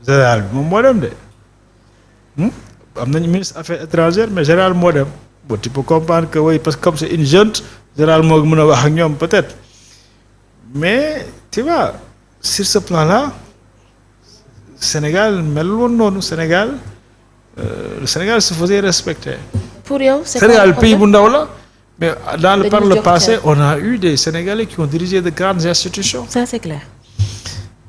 général bi moom moo dem de am nañu ministre affaires étrangères mais général moo dem bon tu peux comprendre que oui parce que comme c'est une junte général moo mën a wax ak ñoom peut-être mais tu vois sur ce plan-là Sénégal melul woon noonu Sénégal le Sénégal se faisait respecter. pour yow c'est Sénégal pays bu ndaw la mais par le passé on a eu des Sénégalais qui ont dirigé de grandes institutions. ça c'est clair.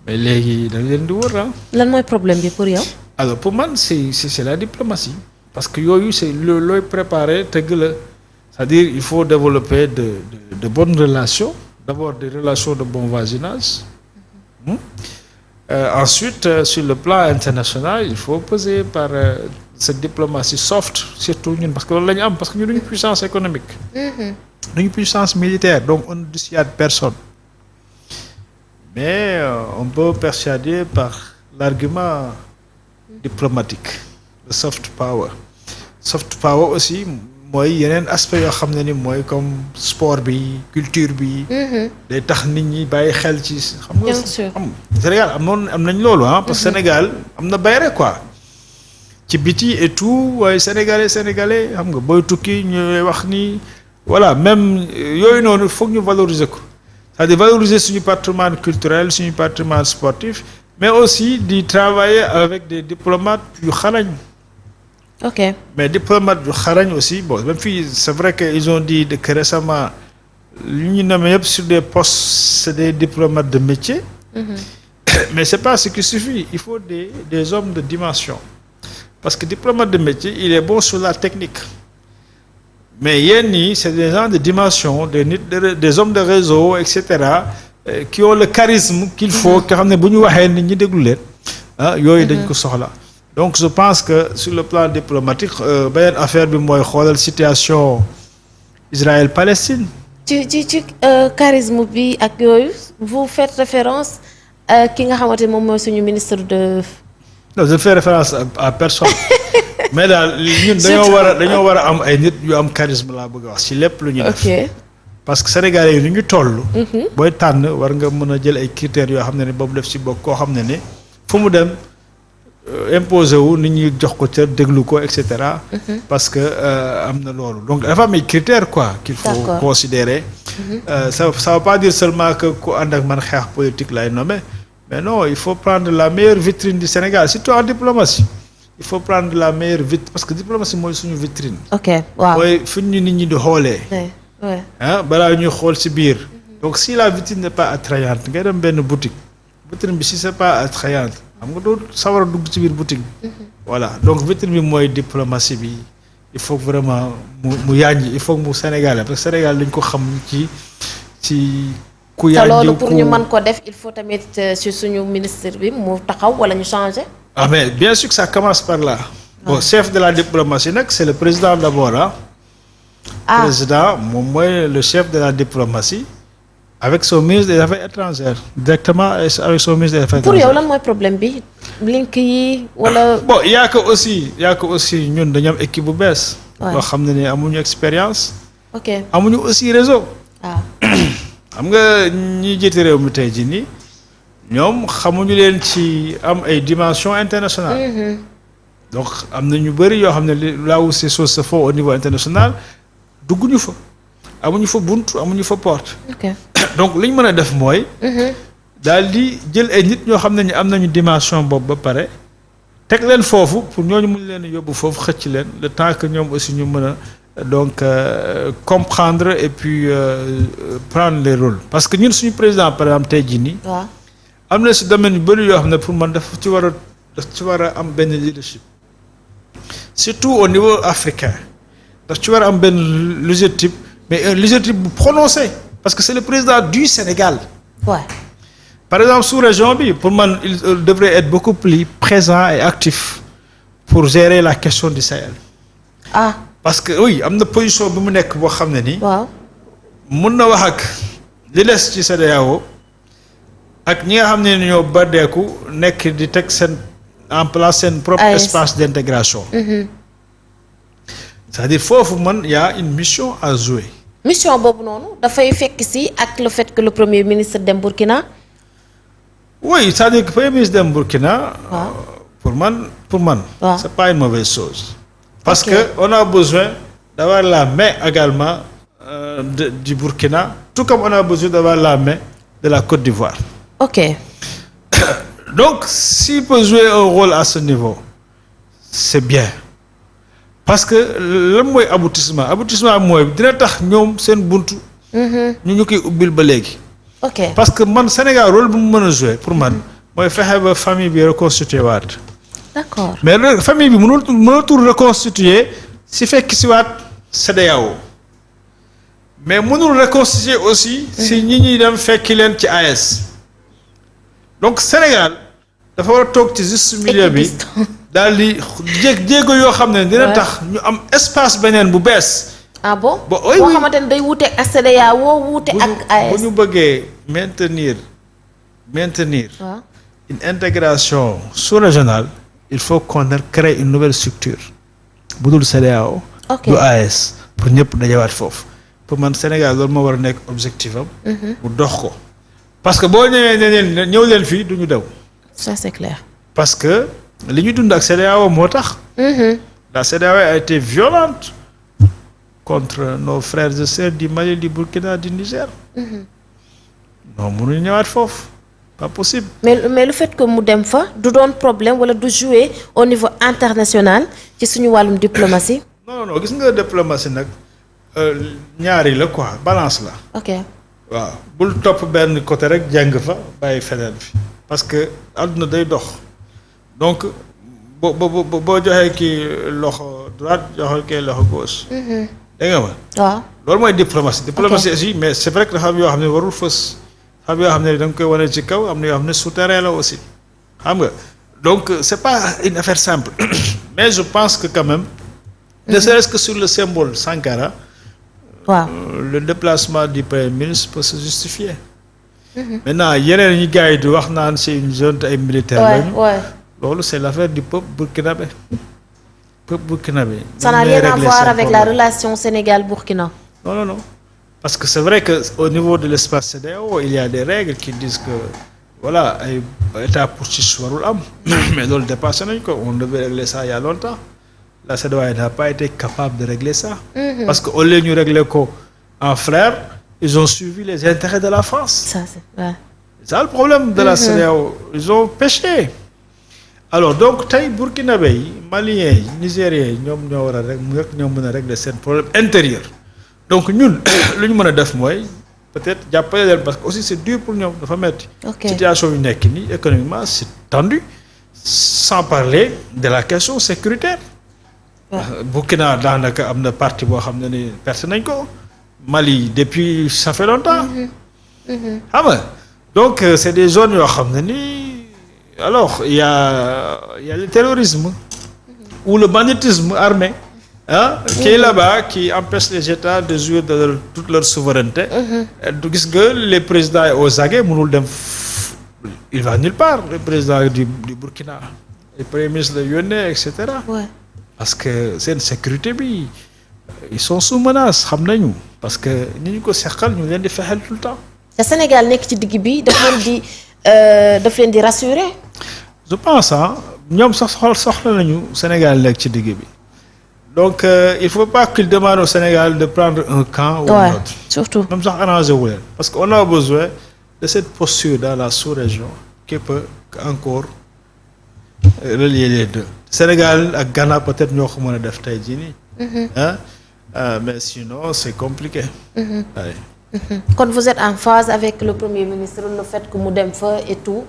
mais léegi dañ leen di wër lan mooy problème bi pour yow. alors pour man c'est la diplomatie parce que yooyu c'est looy préparer tëgg la c'est-à-dire il faut développer de bonnes relations d'abord des relations de bon voisinage. Ensuite sur le plan international il faut peser par cette diplomatie soft surtout ñun parce que loolu la ñu am parce que ñun duñu puissance économique. duñu puissance militaire donc on ne dissuade personne. mais on peut persuader par l'argument diplomatique le soft power aussi mooy yeneen aspect yoo xam ne ni mooy comme sport bi culture bi. day tax nit ñi bàyyi xel ci. xam nga Sénégal am nañ loolu parce que Sénégal am na bayre quoi. ci biti et tout waaye sénégalais xam nga booy tukki ñuy wax ni voilà même yooyu noonu foog ñu valoriser ko c'est-à-dire valoriser suñu patrimoine culturel suñu patrimoine sportif mais aussi di travailler avec des diplomates yu xarañ. ok mais diplomates yu xarañ aussi bon même fii c'est vrai que ils ont dit que récemment li ñu nommé yëpp sur des postes c'est des diplomates de métier. mais c'est pas ce qui suffit il faut des hommes de dimension parce que diplomate de métier il est bon sur la technique mais yéen ñii c'est des gens de dimension des hommes de réseau et cetera qui ont le charisme qu'il faut nga xam ne bu ñu waxee nit ñi déglu leen yooyu dañ ko soxla. donc je pense que sur le plan diplomatique beneen affaire bi mooy xoolal situation Israël-Palestine. ci charisme bi ak yooyu vous faites référence ki nga xamante moom mooy suñu ministre de. non je fais référence à personne. mais daal ñun dañoo war a am ay nit yu am charisme laa bëgg a wax ci lépp lu ñu def. parce que sénégalais yi ni ñu toll. booy tànn war nga mën a jël ay critères yoo xam ne boobu def ci bokk koo xam ne fu mu dem. imposé wu nit ñi jox ko ca déglu ko et cetera. parce que am na loolu donc dafa am ay critères quoi. qu'il faut considérer. ça veut pas dire seulement que ku ànd ak man xeex politique lay nommer mais non il faut prendre la meilleure vitrine du Sénégal surtout en diplomatie il faut prendre la meilleure vitrine parce que diplomatie mooy suñu vitrine. ok waaw mooy fu ñu nit ñi di xoolee. balaa ñuy xool ci biir. donc si la vitrine n'est pas attrayante ngay dem benn boutique vitrine bi si c'est pas attrayante. xam nga doo sawar a dugg ci biir boutique bi. voilà donc vitrine bi mooy diplomatie bi il faut vraiment mu yànji il faut mu Sénégalais parce que Sénégal dañ ko xam ci ku yànji loolu pour ñu mën ko def il faut tamit ci suñu ministre bi mu taxaw wala ñu changer. mais bien sûr que ça commence par là. bon chef de la diplomatie nag c'est le président d'abord président moom mooy le chef de la diplomatie. avec son ministre des Affaires étrangères directement avec son ministre des Affaires étrangères. pour yow lan mooy problème bi link yi wala. bon y a que aussi ñun dañu am équipe bu bees. boo xam ne ni amuñu expérience. ok amuñu aussi réseau. xam nga ñi jiite réew mi tey jii nii ñoom xamuñu leen ci am ay dimensions internationales. donc am na ñu bëri yoo xam ne là où ces choses se font au niveau international dugguñu fa. amuñu fa bunt amuñu fa porte. donc li ñu mën a def mooy. daal di jël ay nit ñoo xam ne ñu am nañu dimension boobu ba pare teg leen foofu pour ñooñu mun leen yóbbu foofu xëcc leen le temps que ñoom aussi ñu mën a donc comprendre et puis prendre les rôles parce que ñun suñu président par exemple tey jii nii. waaw am na si domaine yu bëri yoo xam ne pour man daf ci war a am benn leadership surtout au niveau africain daf ci war a am benn leadership mais un leadership bu prononcé parce que c'est le président du Sénégal. par exemple sous-région bi pour man il devrait être beaucoup plus présent et actif pour gérer la question du Sahel. parce que oui am na position bi mu nekk boo xam ne nii. waaw mun na wax ak li des ci CEDEAO ak ñi nga xam ne ñoo baddeeku nekk di teg seen en place seen propre espace d'intégration. c'est-à-dire foofu man y a une mission à jouer. mission boobu noonu dafay fekk si ak le fait que le premier ministre dem Burkina. Oui, c'est-à-dire que Premier ministre dem Burkina, pour man, c'est pas une mauvaise chose. Parce que on a besoin d'avoir la main également du Burkina, tout comme on a besoin d'avoir la main de la Côte d'Ivoire. Ok. Donc, s'il peut jouer un rôle à ce niveau, c'est bien. Parce que lan mooy aboutissement mooy dina tax ñoom seen buntu. ñu koy ubbil ba léegi. ok parce que man Sénégal rôle bu mu mën a jouer pour man mooy fexe ba famille bi reconstitué waat. d'accord mais famille bi mënatul reconstituer si fekk si waat CEDEAO mais mënul reconstituer aussi. si ñi ñuy dem fekki leen ci AES. donc Sénégal dafa war a toog ci juste milieu bi. daal di jéego yoo xam ne dina tax ñu am espace beneen bu bees. ah bon boo xamante ne day wuute ak CEDEAO wuute ak AES. bu ñu bëggee maintenir une intégration sous-régionale il faut qu'on crée une nouvelle structure bu dul CEDEAO du AES pour ñëpp dajawaat foofu pour man Sénégal loolu moo war a nekk objectif am mu dox ko parce que boo ñëwee ne ñëw leen fii du ñu daw ça c'est clair parce que li ñu dund ak CEDEAO moo tax. La CEDEAO a été violente contre nos frères et sœurs du Mali, du Burkina, du Niger. non mënuñu ñëwaat foofu pas possible. mais le fait que mu dem fa du doon problème wala du jouer au niveau international ci suñu wàllum diplomatie. non gis nga diplomatie nag ñaari la quoi balance la. ok waaw bul topp benn côté rek jàng fa bàyyi feneen fi parce que àdduna day dox. donc boo joxee kii loxo droite joxal kii loxo gauche. dégg nga ma. waaw loolu mooy diplomatie. diplomatie aussi mais c'est vrai que dafa am yoo xam ne warul fës. xam yoo xam ne da nga koy wane ci kaw am na yoo xam ne souterrain la aussi. xam nga donc c'est pas une affaire simple. mais je pense que quand même. ne serait-ce que sur le symbole Sankara. waaw le déplacement du premier ministre peut se justifier. maintenant yeneen ñi gars yi di wax naan c'est une zone ay militaire lañu. loolu c'est l'affaire du peuple burkinabé. Ça n'a rien à voir avec la relation Sénégal-Burkina. Non. Parce que c'est vrai que au niveau de l'espace CEDEAO, il y a des règles qui disent que voilà, état putschiste warul am. Mais loolu dépassé nañ ko, on devait régler ça il y a longtemps. La CEDEAO n'a pas été capable de régler ça. Parce que au lieu ñu régler ko en frères, ils ont suivi les intérêts de la France. C'est ça le problème de la CEDEAO. Ils ont péché. Alors donc tey burkinabé yi maliens yi nigériens yi ñoom ñoo war a rek ñoo mën a régler seen problème intérieur donc ñun lu ñu mën a def mooy peut-être jàppale leen parce que aussi c'est dur pour ñoom dafa metti situation yu nekk nii économiquement c'est tendu sans parler de la question sécuritaire. Burkina daanaka am na partie boo xam ne ni perte nañ ko Mali depuis ça fait longtemps. xam nga donc c'est des zones yoo xam ne nii. Alors, il y a le terrorisme ou le banditisme armé qui est là-bas, qui empêche les États de jouir de toute leur souveraineté. Gis nga les présidents aux aguets mënul dem il va nulle part le président du Burkina le premier ministre la yónnee et cetera. Parce que seen sécurité bi ils sont sous menace xam nañu parce que ni ñu ko seqal ñu leen di fexeel tout le temps. te Sénégal nekk ci digg bi daf leen di rassurer. je pense ñoom sax soxla nañu Sénégal nekk ci digg bi donc il faut pas qu'il demande au Sénégal de prendre un camp ou un autre. Surtout même sax arrangé wu leen parce que on a besoin de cette posture dans la sous-région qui peut encore relier les deux. Sénégal ak Ghana peut-être ñoo ko mën a def tey jii nii. mais sinon c'est compliqué. Quand vous êtes en phase avec le Premier ministre le fait que mu dem fa et tout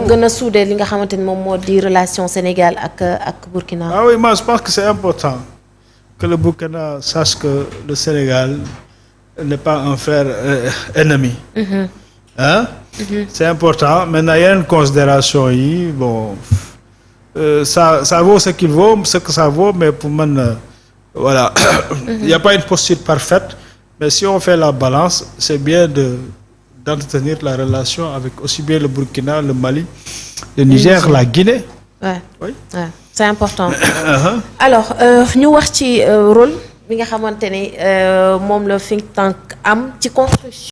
gën a souder li nga xamante ni moom moo di relation Sénégal ak Burkina. Ah oui, moi je pense que c'est important que le Burkina sache que le Sénégal n'est pas un frère ennemi. C'est important. Maintenant yeneen considération yi bon ça vaut ce qu'il vaut ce que ça vaut mais pour man voilà il y a pas une posture parfaite. Mais si on fait la balance, c'est bien d'entretenir la relation avec aussi bien le Burkina, le Mali, le Niger, la Guinée. Oui. C'est important. Alors ñu wax ci rôle bi nga xamante ne moom la think tank am ci construction.